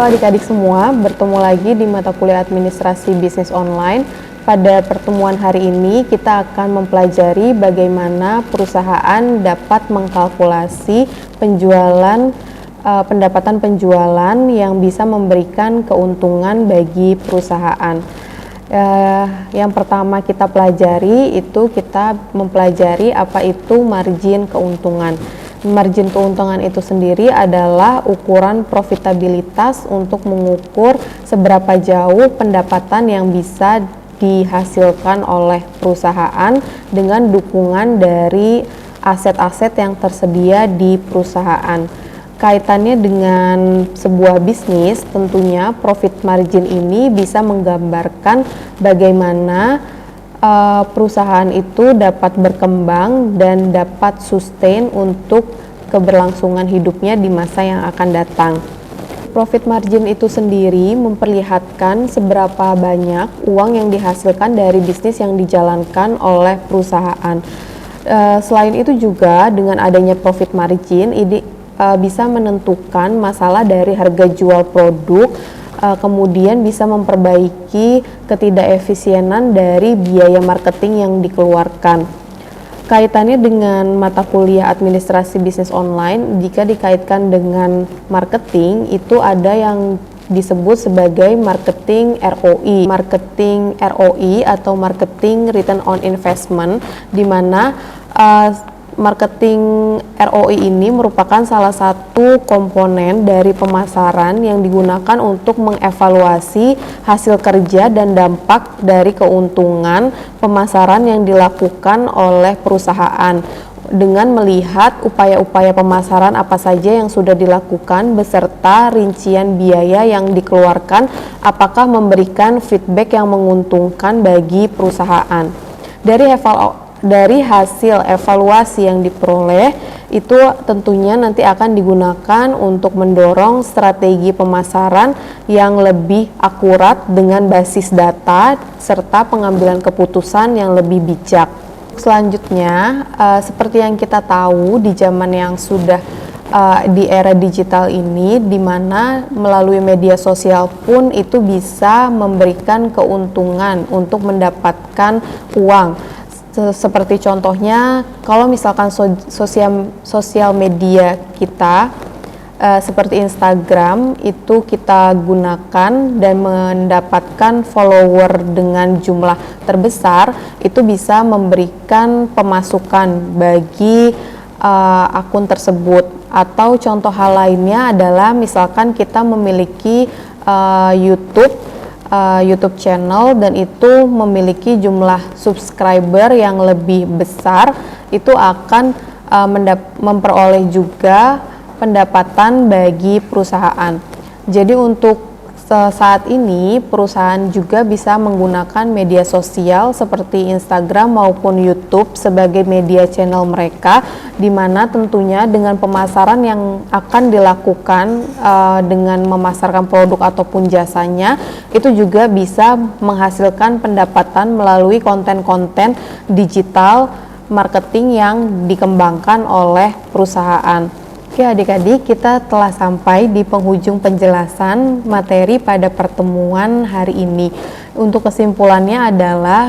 Halo adik-adik semua, bertemu lagi di mata kuliah administrasi bisnis online. Pada pertemuan hari ini kita akan mempelajari bagaimana perusahaan dapat mengkalkulasi pendapatan penjualan yang bisa memberikan keuntungan bagi perusahaan. Yang pertama kita pelajari itu kita mempelajari apa itu margin keuntungan. Margin keuntungan itu sendiri adalah ukuran profitabilitas untuk mengukur seberapa jauh pendapatan yang bisa dihasilkan oleh perusahaan dengan dukungan dari aset-aset yang tersedia di perusahaan. Kaitannya dengan sebuah bisnis, tentunya profit margin ini bisa menggambarkan bagaimana perusahaan itu dapat berkembang dan dapat sustain untuk keberlangsungan hidupnya di masa yang akan datang. Profit margin itu sendiri memperlihatkan seberapa banyak uang yang dihasilkan dari bisnis yang dijalankan oleh perusahaan. Selain itu juga dengan adanya profit margin ini bisa menentukan masalah dari harga jual produk, kemudian bisa memperbaiki ketidakefisienan dari biaya marketing yang dikeluarkan. Kaitannya dengan mata kuliah administrasi bisnis online, jika dikaitkan dengan marketing, itu ada yang disebut sebagai marketing ROI. Marketing ROI atau marketing return on investment, di mana marketing ROI ini merupakan salah satu komponen dari pemasaran yang digunakan untuk mengevaluasi hasil kerja dan dampak dari keuntungan pemasaran yang dilakukan oleh perusahaan dengan melihat upaya-upaya pemasaran apa saja yang sudah dilakukan beserta rincian biaya yang dikeluarkan apakah memberikan feedback yang menguntungkan bagi perusahaan. Dari hasil evaluasi yang diperoleh itu tentunya nanti akan digunakan untuk mendorong strategi pemasaran yang lebih akurat dengan basis data serta pengambilan keputusan yang lebih bijak. Selanjutnya, seperti yang kita tahu di zaman yang sudah di era digital ini, di mana melalui media sosial pun itu bisa memberikan keuntungan untuk mendapatkan uang. Seperti contohnya kalau misalkan sosial media kita seperti Instagram itu kita gunakan dan mendapatkan follower dengan jumlah terbesar, itu bisa memberikan pemasukan bagi akun tersebut. Atau contoh hal lainnya adalah misalkan kita memiliki YouTube channel dan itu memiliki jumlah subscriber yang lebih besar, itu akan memperoleh juga pendapatan bagi perusahaan. Jadi untuk saat ini perusahaan juga bisa menggunakan media sosial seperti Instagram maupun YouTube sebagai media channel mereka, di mana tentunya dengan pemasaran yang akan dilakukan dengan memasarkan produk ataupun jasanya, itu juga bisa menghasilkan pendapatan melalui konten-konten digital marketing yang dikembangkan oleh perusahaan. Oke adik-adik, kita telah sampai di penghujung penjelasan materi pada pertemuan hari ini. Untuk kesimpulannya adalah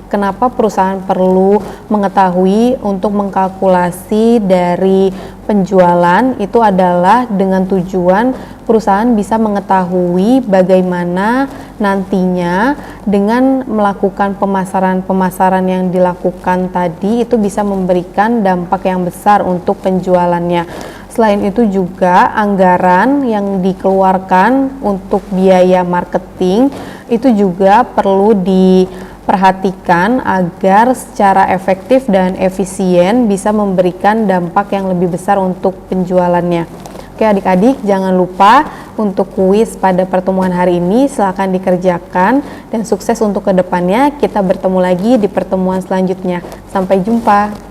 kenapa perusahaan perlu mengetahui untuk mengkalkulasi dari penjualan, itu adalah dengan tujuan perusahaan bisa mengetahui bagaimana nantinya dengan melakukan pemasaran yang dilakukan tadi itu bisa memberikan dampak yang besar untuk penjualannya. Selain itu juga anggaran yang dikeluarkan untuk biaya marketing itu juga perlu diperhatikan agar secara efektif dan efisien bisa memberikan dampak yang lebih besar untuk penjualannya. Oke adik-adik, jangan lupa untuk kuis pada pertemuan hari ini silakan dikerjakan dan sukses untuk kedepannya. Kita bertemu lagi di pertemuan selanjutnya. Sampai jumpa.